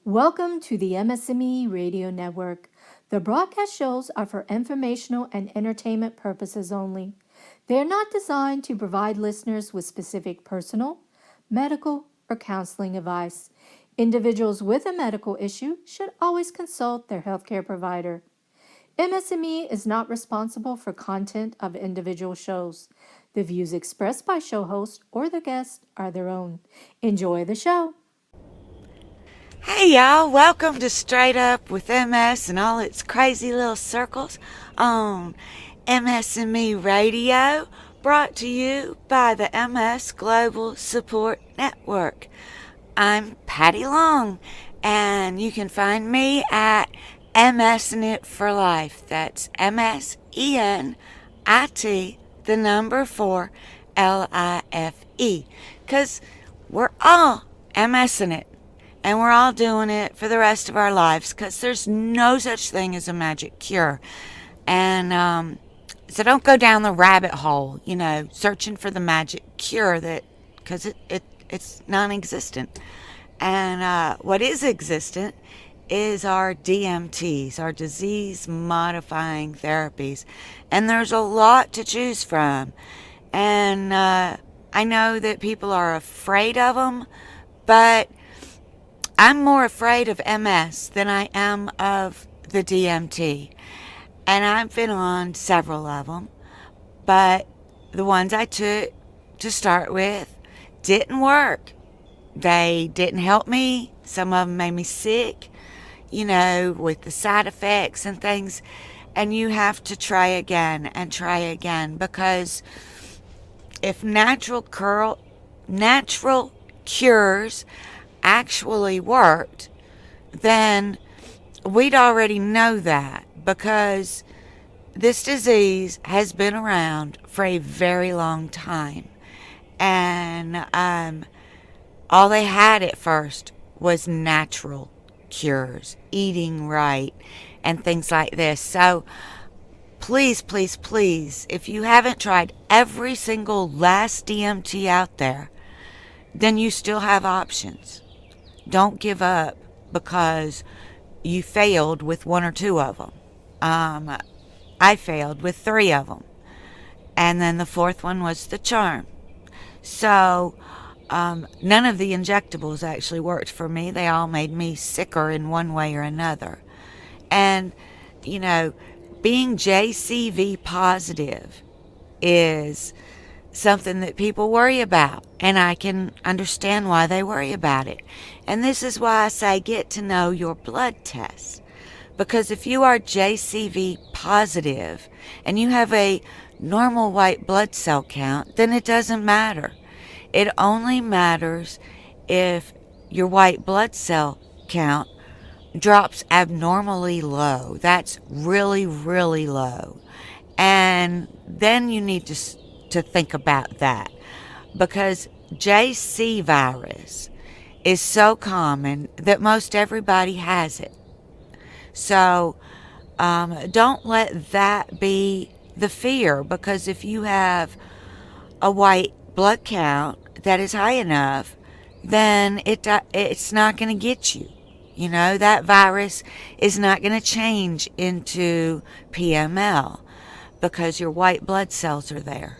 Welcome to the MS&Me Radio Network. The broadcast shows are for informational and entertainment purposes only. They are not designed to provide listeners with specific personal, medical, or counseling advice. Individuals with a medical issue should always consult their healthcare provider. MS&Me is not responsible for content of individual shows. The views expressed by show hosts or their guests are their own. Enjoy the show. Hey y'all, welcome to Straight Up with MS and all its crazy little circles on MS&Me Radio, brought to you by the MS Global Support Network. I'm Patty Long, and you can find me at MS&It for Life. That's MSENIT, the number 4, LIFE. Because we're all MSing it. And we're all doing it for the rest of our lives because there's no such thing as a magic cure. And so don't go down the rabbit hole, searching for the magic cure because it's non-existent. And what is existent is our DMTs, our disease-modifying therapies. And there's a lot to choose from. And I know that people are afraid of them, but I'm more afraid of MS than I am of the DMT. And I've been on several of them, but the ones I took to start with didn't work. They didn't help me. Some of them made me sick, with the side effects and things. And you have to try again and try again, because if natural cures actually worked, then we'd already know that, because this disease has been around for a very long time. And all they had at first was natural cures, eating right, and things like this. So please, please, please, if you haven't tried every single last DMT out there, then you still have options. Don't give up because you failed with one or two of them. I failed with 3 of them. And then the 4th one was the charm. So none of the injectables actually worked for me. They all made me sicker in one way or another. And, being JCV positive is something that people worry about, and I can understand why they worry about it. And this is why I say get to know your blood test, because if you are JCV positive and you have a normal white blood cell count, then it doesn't matter. It only matters if your white blood cell count drops abnormally low. That's really, really low. And then you need to think about that, because JC virus is so common that most everybody has it. So don't let that be the fear, because if you have a white blood count that is high enough, then it's not going to get you. That virus is not going to change into PML because your white blood cells are there.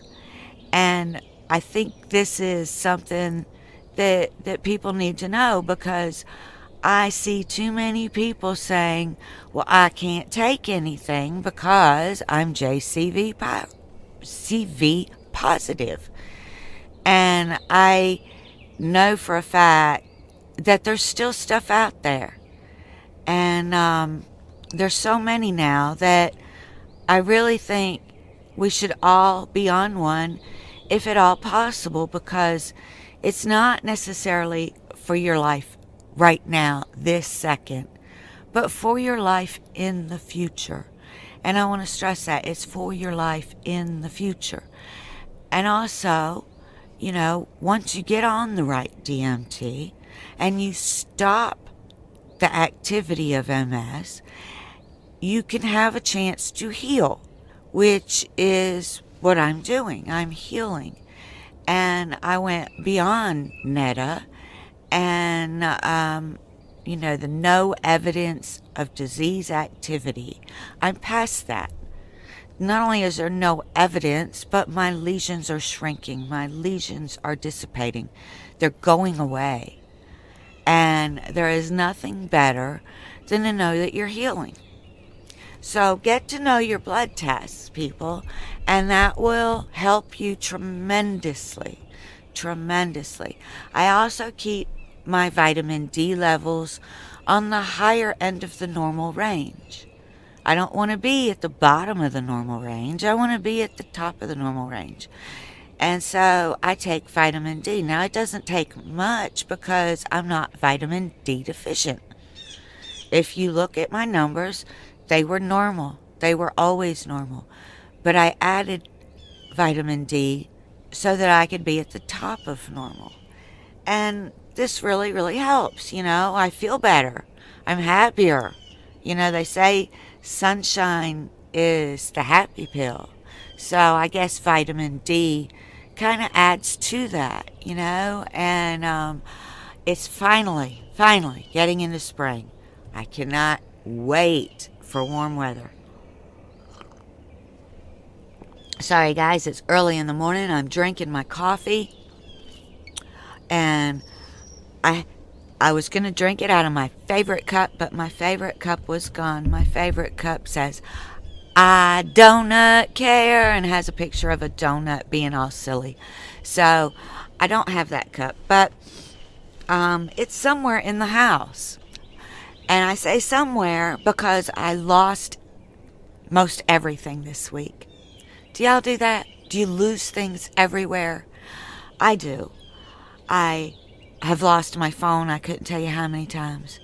And I think this is something that people need to know, because I see too many people saying, well, I can't take anything because I'm JCV CV positive. And I know for a fact that there's still stuff out there. And there's so many now that I really think we should all be on one, if at all possible, because it's not necessarily for your life right now, this second, but for your life in the future. And I want to stress that it's for your life in the future. And also, once you get on the right DMT and you stop the activity of MS, you can have a chance to heal, which is what I'm doing. I'm healing. And I went beyond NETA, and the no evidence of disease activity. I'm past that. Not only is there no evidence, but my lesions are shrinking. My lesions are dissipating. They're going away. And there is nothing better than to know that you're healing. So get to know your blood tests, people, and that will help you tremendously. Tremendously. I also keep my vitamin D levels on the higher end of the normal range. I don't want to be at the bottom of the normal range. I want to be at the top of the normal range. And so I take vitamin D. Now, it doesn't take much because I'm not vitamin D deficient. If you look at my numbers, they were normal. They were always normal. But I added vitamin D so that I could be at the top of normal. And this really, really helps. I feel better. I'm happier. They say sunshine is the happy pill. So I guess vitamin D kind of adds to that, and it's finally getting into spring. I cannot wait for warm weather. Sorry, guys, it's early in the morning. I'm drinking my coffee, and I was going to drink it out of my favorite cup, but my favorite cup was gone. My favorite cup says, I donut care, and has a picture of a donut being all silly. So I don't have that cup, but it's somewhere in the house. And I say somewhere because I lost most everything this week. Do y'all do that? Do you lose things everywhere? I do. I have lost my phone. I couldn't tell you how many times.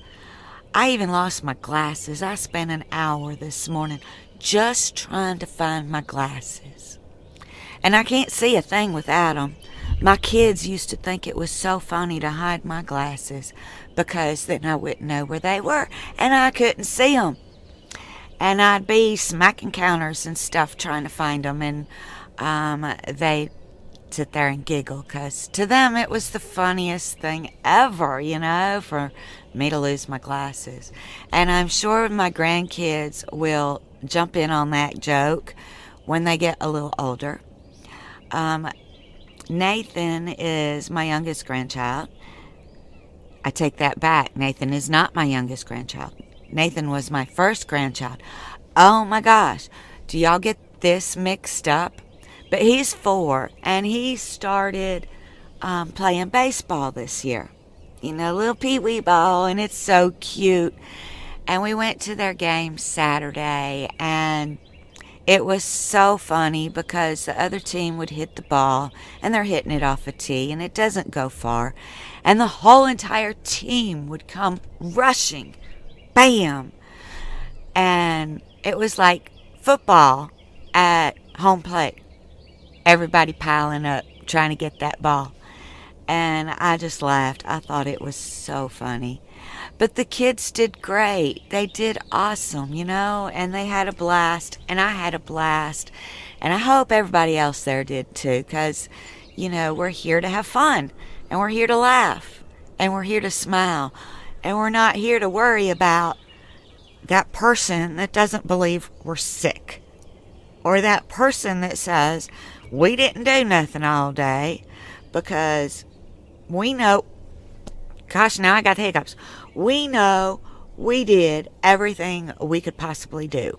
I even lost my glasses. I spent an hour this morning just trying to find my glasses. And I can't see a thing without them. My kids used to think it was so funny to hide my glasses because then I wouldn't know where they were and I couldn't see them. And I'd be smacking counters and stuff trying to find them, and they sit there and giggle because to them it was the funniest thing ever, for me to lose my glasses. And I'm sure my grandkids will jump in on that joke when they get a little older. Nathan is my youngest grandchild. I take that back. Nathan is not my youngest grandchild. Nathan was my first grandchild. Oh my gosh. Do y'all get this mixed up? But he's 4, and he started playing baseball this year. Little pee-wee ball, and it's so cute. And we went to their game Saturday, and it was so funny because the other team would hit the ball, and they're hitting it off a tee, and it doesn't go far. And the whole entire team would come rushing. Bam! And it was like football at home plate. Everybody piling up, trying to get that ball. And I just laughed. I thought it was so funny. But the kids did great. They did awesome, and they had a blast, and I had a blast. And I hope everybody else there did too, because, we're here to have fun, and we're here to laugh, and we're here to smile, and we're not here to worry about that person that doesn't believe we're sick, or that person that says we didn't do nothing all day, because we know, gosh, now I got the hiccups. We know we did everything we could possibly do.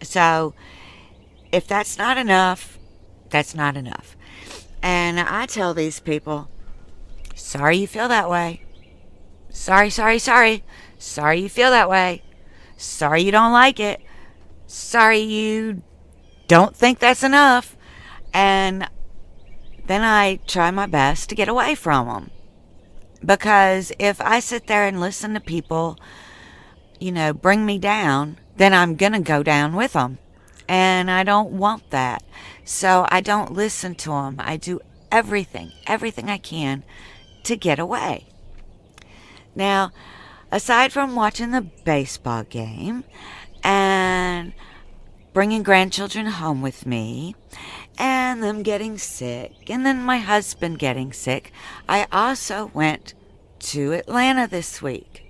So if that's not enough, that's not enough. And I tell these people, sorry you feel that way. Sorry. Sorry you feel that way. Sorry you don't like it. Sorry you don't think that's enough. And then I try my best to get away from them. Because if I sit there and listen to people, bring me down, then I'm going to go down with them. And I don't want that. So I don't listen to them. I do everything I can to get away. Now, aside from watching the baseball game and bringing grandchildren home with me and them getting sick and then my husband getting sick, I also went to Atlanta this week.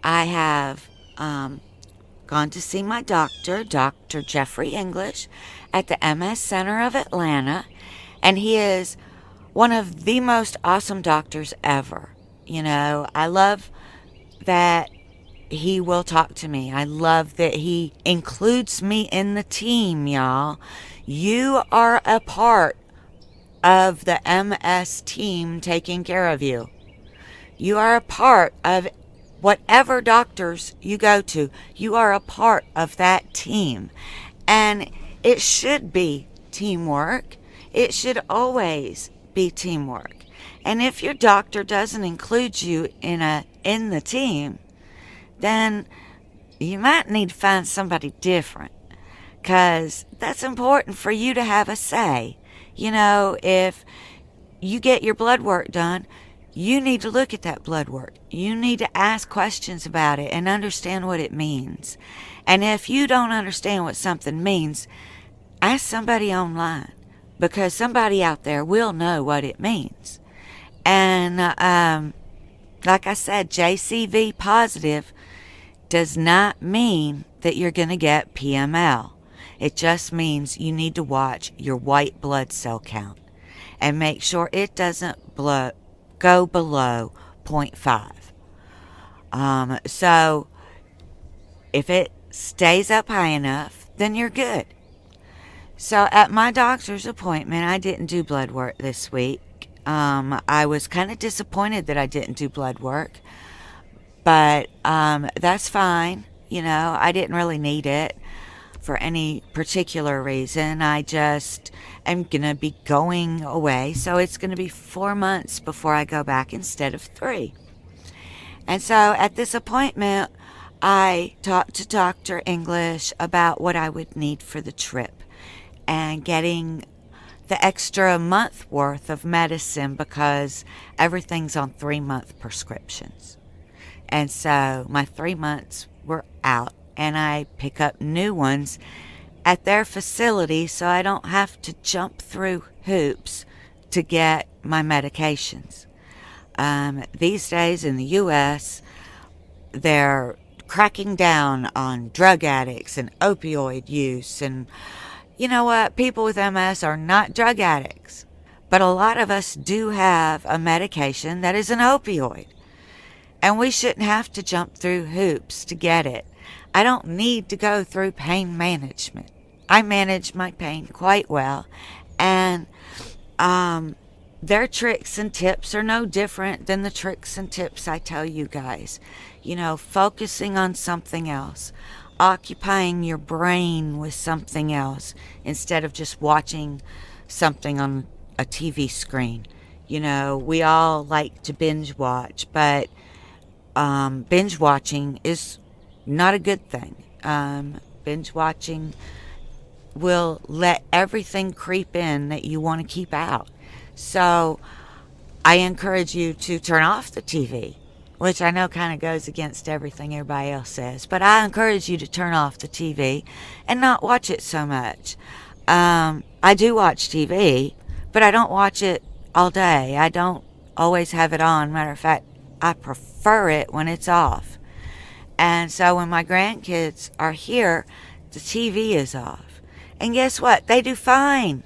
I have gone to see my doctor, Dr. Jeffrey English, at the MS Center of Atlanta, and he is one of the most awesome doctors ever. I love that he will talk to me. I love that he includes me in the team, y'all. You are a part of the MS team taking care of you. You are a part of whatever doctors you go to. You are a part of that team. And it should be teamwork. It should always be teamwork. And if your doctor doesn't include you in the team, then you might need to find somebody different, because that's important for you to have a say. If you get your blood work done, you need to look at that blood work. You need to ask questions about it and understand what it means. And if you don't understand what something means, ask somebody online, because somebody out there will know what it means. And like I said, JCV positive does not mean that you're going to get PML. It just means you need to watch your white blood cell count and make sure it doesn't go below 0.5. So if it stays up high enough, then you're good. So at my doctor's appointment, I didn't do blood work this week. I was kind of disappointed that I didn't do blood work, but that's fine. I didn't really need it for any particular reason. I just am going to be going away, so it's going to be 4 months before I go back instead of 3. And so at this appointment, I talked to Dr. English about what I would need for the trip and getting the extra month worth of medicine, because everything's on 3-month prescriptions. And so my 3 months were out, and I pick up new ones at their facility so I don't have to jump through hoops to get my medications. These days in the U.S., they're cracking down on drug addicts and opioid use. And you know what? People with MS are not drug addicts. But a lot of us do have a medication that is an opioid. And we shouldn't have to jump through hoops to get it. I don't need to go through pain management. I manage my pain quite well. And their tricks and tips are no different than the tricks and tips I tell you guys. Focusing on something else. Occupying your brain with something else instead of just watching something on a TV screen. We all like to binge watch, but binge watching is not a good thing. Binge watching will let everything creep in that you want to keep out. So I encourage you to turn off the TV, which I know kind of goes against everything everybody else says, but I encourage you to turn off the TV and not watch it so much. I do watch TV, but I don't watch it all day. I don't always have it on. Matter of fact, I prefer it when it's off. And so when my grandkids are here, the TV is off. And guess what? They do fine.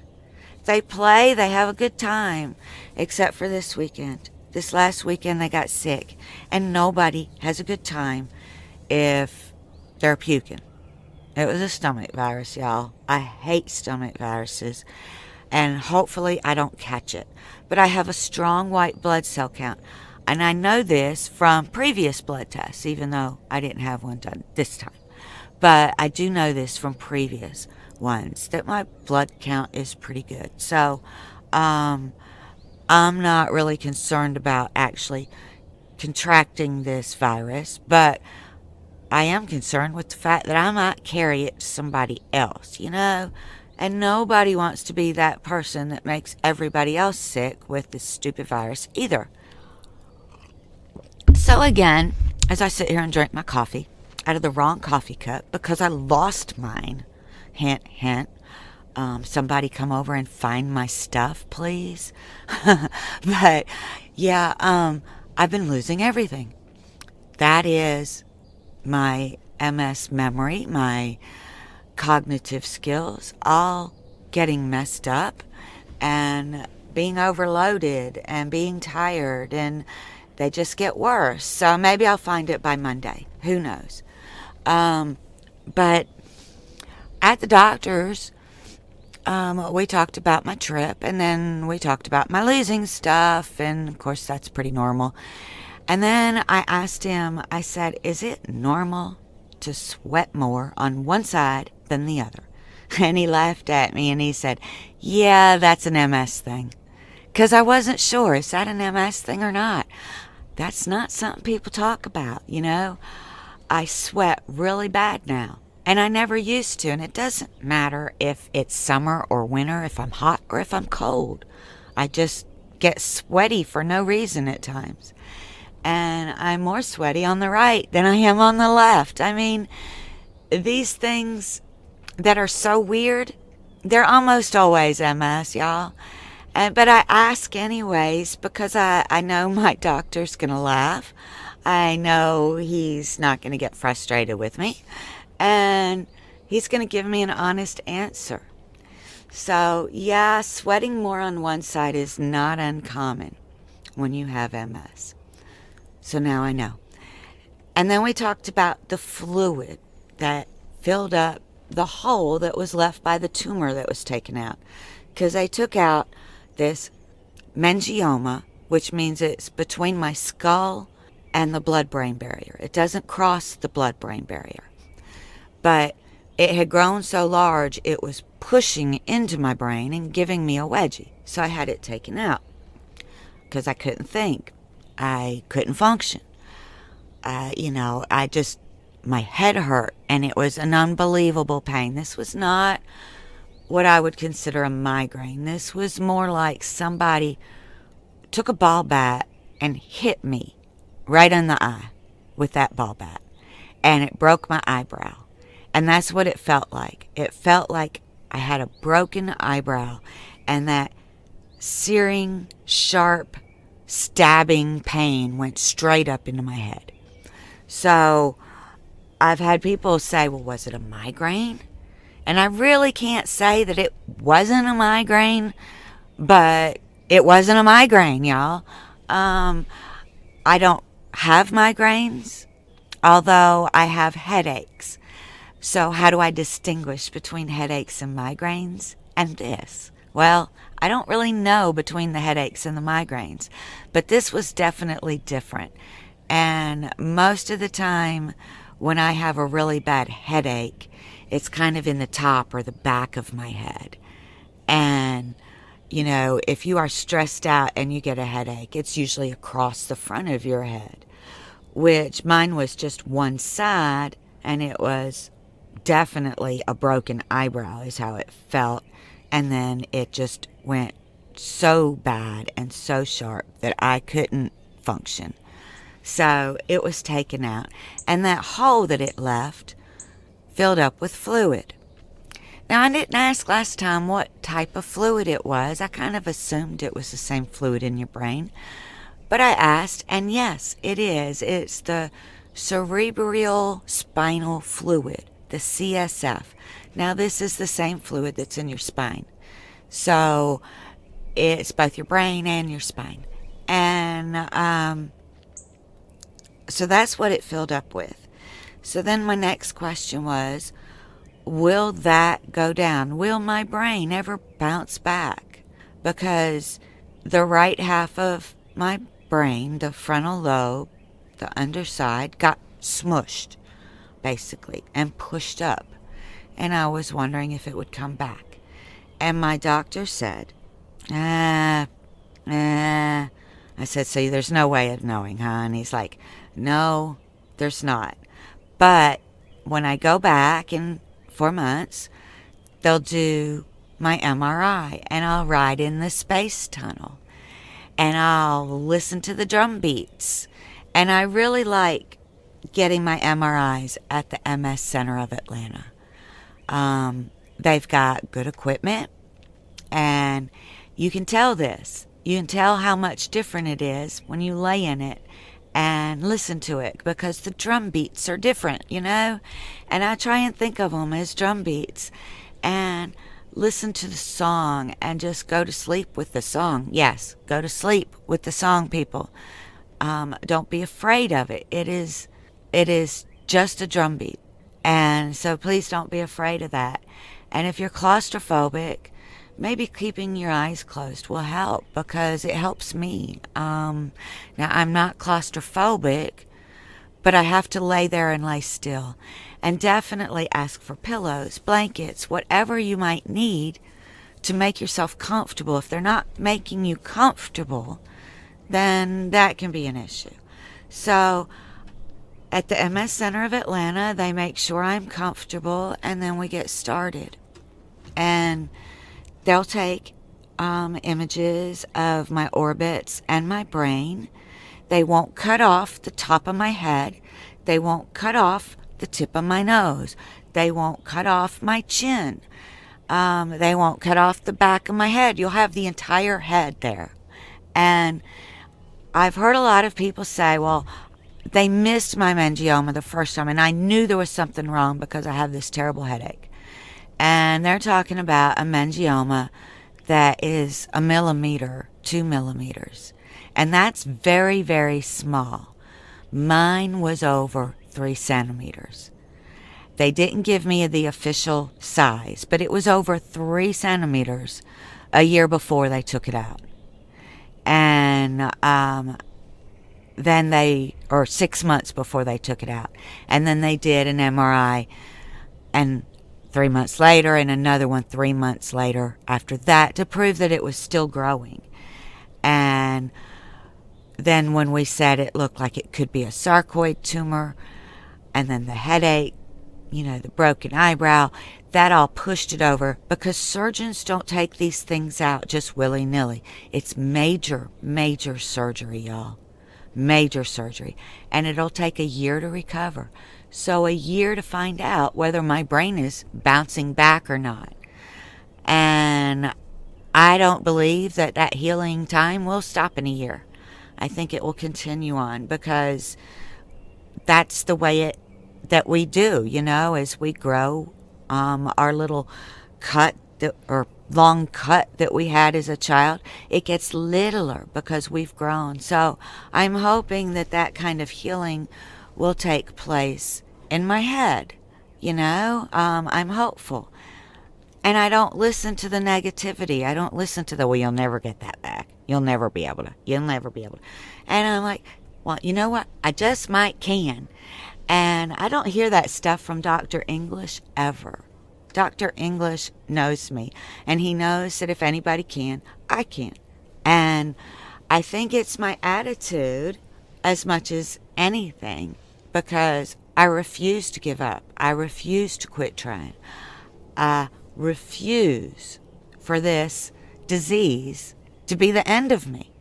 They play, they have a good time, except for this weekend. This last weekend they got sick, and nobody has a good time if they're puking. It was a stomach virus, y'all. I hate stomach viruses, and hopefully I don't catch it. But I have a strong white blood cell count, and I know this from previous blood tests, even though I didn't have one done this time. But I do know this from previous ones, that my blood count is pretty good. So I'm not really concerned about actually contracting this virus, but I am concerned with the fact that I might carry it to somebody else, and nobody wants to be that person that makes everybody else sick with this stupid virus either. So again, as I sit here and drink my coffee out of the wrong coffee cup because I lost mine, hint, hint. Somebody come over and find my stuff, please. But yeah, I've been losing everything. that is my MS memory, my cognitive skills, all getting messed up and being overloaded and being tired, and they just get worse. So maybe I'll find it by Monday. Who knows? But at the doctor's, we talked about my trip, and then we talked about my losing stuff, and of course that's pretty normal. And then I asked him, I said, is it normal to sweat more on one side than the other? And he laughed at me and he said, yeah, that's an MS thing. Because I wasn't sure, is that an MS thing or not? That's not something people talk about, you know? I sweat really bad now. And I never used to. And it doesn't matter if it's summer or winter, if I'm hot or if I'm cold. I just get sweaty for no reason at times. And I'm more sweaty on the right than I am on the left. I mean, these things that are so weird, they're almost always MS, y'all. But I ask anyways because I know my doctor's going to laugh. I know he's not going to get frustrated with me. And he's going to give me an honest answer. So, yeah, sweating more on one side is not uncommon when you have MS. So now I know. And then we talked about the fluid that filled up the hole that was left by the tumor that was taken out. Because they took out this meningioma, which means it's between my skull and the blood-brain barrier. It doesn't cross the blood-brain barrier. But it had grown so large, it was pushing into my brain and giving me a wedgie. So I had it taken out because I couldn't think. I couldn't function. My head hurt, and it was an unbelievable pain. This was not what I would consider a migraine. This was more like somebody took a ball bat and hit me right in the eye with that ball bat, and it broke my eyebrow. And that's what it felt like. It felt like I had a broken eyebrow, and that searing, sharp, stabbing pain went straight up into my head. So I've had people say, well, was it a migraine? And I really can't say that it wasn't a migraine, but it wasn't a migraine, y'all. I don't have migraines, although I have headaches. So how do I distinguish between headaches and migraines? And this? Well, I don't really know between the headaches and the migraines, but this was definitely different. And most of the time when I have a really bad headache, it's kind of in the top or the back of my head. And, if you are stressed out and you get a headache, it's usually across the front of your head, which mine was just one side, and it was definitely a broken eyebrow is how it felt. And then it just went so bad and so sharp that I couldn't function. So it was taken out. And that hole that it left filled up with fluid. Now, I didn't ask last time what type of fluid it was. I kind of assumed it was the same fluid in your brain. But I asked, and yes, it is. It's the cerebral spinal fluid, the CSF. Now, this is the same fluid that's in your spine. So it's both your brain and your spine. And so that's what it filled up with. So then my next question was, will that go down? Will my brain ever bounce back? Because the right half of my brain, the frontal lobe, the underside, got smushed, basically, and pushed up. And I was wondering if it would come back. And my doctor said, I said, so there's no way of knowing, huh? And he's like, no, there's not. But when I go back in 4 months, they'll do my MRI, and I'll ride in the space tunnel, and I'll listen to the drum beats. And I really like getting my MRIs at the MS Center of Atlanta. They've got good equipment, and you can tell this. You can tell how much different it is when you lay in it and listen to it because the drum beats are different, and I try and think of them as drum beats and listen to the song and just go to sleep with the song. Yes, go to sleep with the song, people. Don't be afraid of it. It is just a drum beat. And so please don't be afraid of that. And if you're claustrophobic, maybe keeping your eyes closed will help because it helps me. Now, I'm not claustrophobic, but I have to lay there and lay still. And definitely ask for pillows, blankets, whatever you might need to make yourself comfortable. If they're not making you comfortable, then that can be an issue. So at the MS Center of Atlanta, they make sure I'm comfortable, and then we get started. And they'll take images of my orbits and my brain. They won't cut off the top of my head. They won't cut off the tip of my nose. They won't cut off my chin. They won't cut off the back of my head. You'll have the entire head there. And I've heard a lot of people say, well, they missed my meningioma the first time, and I knew there was something wrong because I have this terrible headache. And they're talking about a meningioma that is 1 millimeter, 2 millimeters. And that's very, very small. Mine was over 3 centimeters. They didn't give me the official size, but it was over 3 centimeters a year before they took it out. And or 6 months before they took it out. And then they did an MRI, and 3 months later, and another one 3 months later after that to prove that it was still growing. And then when we said it looked like it could be a sarcoid tumor, and then the headache, the broken eyebrow, that all pushed it over because surgeons don't take these things out just willy-nilly. It's major, major surgery, y'all. Major surgery. And it'll take a year to recover. So a year to find out whether my brain is bouncing back or not. And I don't believe that healing time will stop in a year. I think it will continue on because that's the way that we do, as we grow. Our little cut or long cut that we had as a child, it gets littler because we've grown. So I'm hoping that kind of healing will take place in my head. I'm hopeful. And I don't listen to the negativity. I don't listen to well, you'll never get that back. You'll never be able to. And I'm like, well, you know what? I just might can. And I don't hear that stuff from Dr. English ever. Dr. English knows me. And he knows that if anybody can, I can. And I think it's my attitude as much as anything because I refuse to give up. I refuse to quit trying. I refuse for this disease to be the end of me.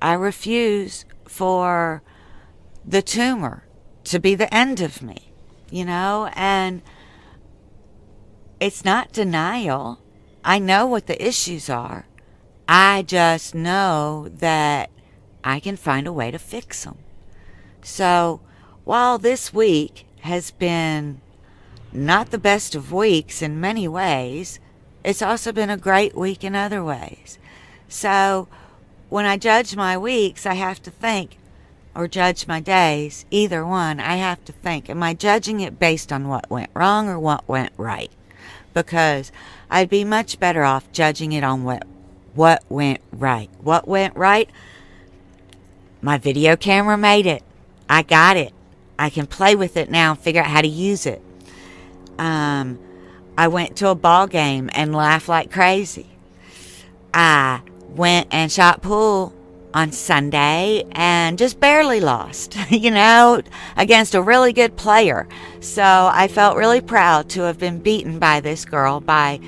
I refuse for the tumor to be the end of me, and it's not denial. I know what the issues are. I just know that I can find a way to fix them. So while this week has been not the best of weeks in many ways, it's also been a great week in other ways. So when I judge my weeks, I have to think, or judge my days, either one, I have to think, am I judging it based on what went wrong or what went right? Because I'd be much better off judging it on what went right. What went right? My video camera made it. I got it. I can play with it now and figure out how to use it. I went to a ball game and laughed like crazy. I went and shot pool on Sunday and just barely lost, against a really good player. So I felt really proud to have been beaten by this girl by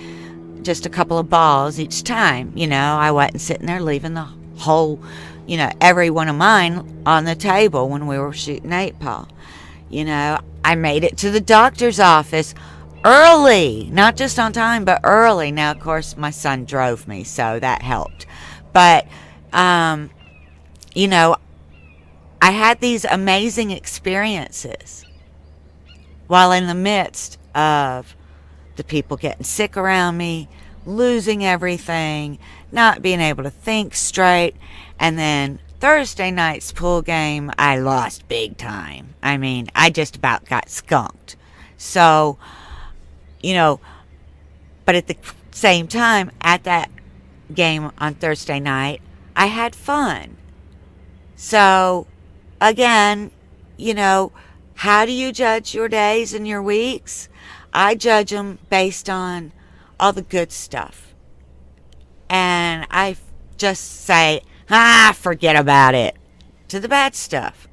just a couple of balls each time. I wasn't sitting there leaving the whole, every one of mine on the table when we were shooting 8-ball. I made it to the doctor's office early, not just on time, but early. Now, of course, my son drove me, so that helped. But, I had these amazing experiences while in the midst of the people getting sick around me, losing everything, not being able to think straight. And then Thursday night's pool game, I lost big time. I mean, I just about got skunked. So, you know, but at the same time, at that game on Thursday night, I had fun. So, again, you know, how do you judge your days and your weeks? I judge them based on all the good stuff. And I just say, forget about it, to the bad stuff.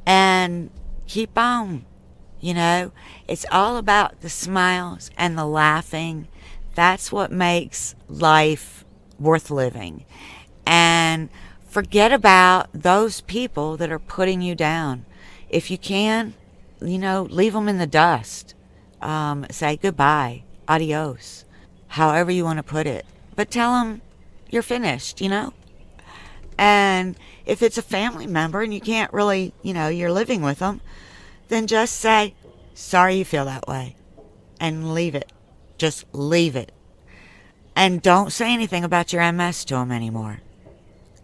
And keep on. You know, it's all about the smiles and the laughing. That's what makes life worth living. And forget about those people that are putting you down. If you can, you know, leave them in the dust. Say goodbye, adios, however you want to put it. But tell them you're finished, you know? And if it's a family member and you can't really, you know, you're living with them, then just say, sorry you feel that way. And leave it. Just leave it. And don't say anything about your MS to them anymore.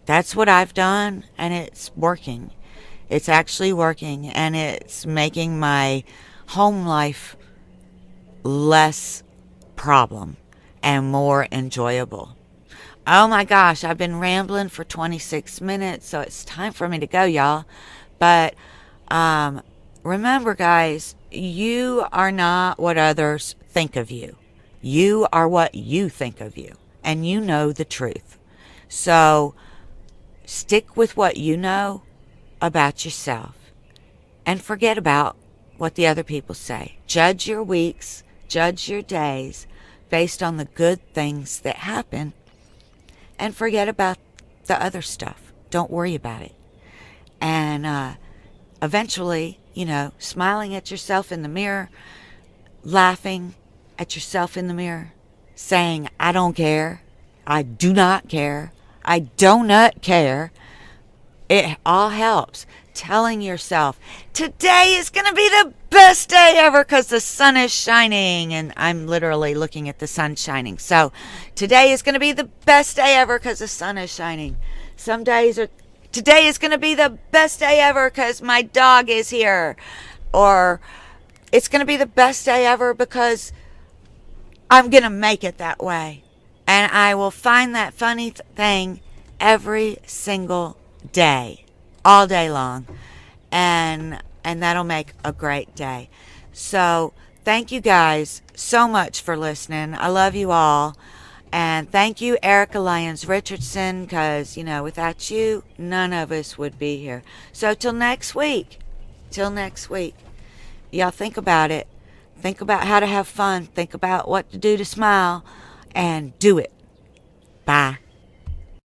That's what I've done, and it's working. It's actually working, and it's making my home life less problem and more enjoyable. Oh my gosh, I've been rambling for 26 minutes, so it's time for me to go, y'all. But remember, guys, you are not what others think of you. You are what you think of you, and you know the truth. So stick with what you know about yourself and forget about what the other people say. Judge your weeks, judge your days based on the good things that happen, and forget about the other stuff. Don't worry about it. And eventually, you know, smiling at yourself in the mirror, laughing at yourself in the mirror, saying, I don't care. I do not care. I do not care. It all helps. Telling yourself, today is going to be the best day ever because the sun is shining. And I'm literally looking at the sun shining. So today is going to be the best day ever because the sun is shining. Some days are, today is going to be the best day ever because my dog is here. Or it's going to be the best day ever because I'm going to make it that way. And I will find that funny thing every single day, all day long. And that'll make a great day. So thank you guys so much for listening. I love you all. And thank you, Erica Lyons Richardson, because, you know, without you, none of us would be here. So till next week, y'all think about it. Think about how to have fun. Think about what to do to smile, and do it. Bye.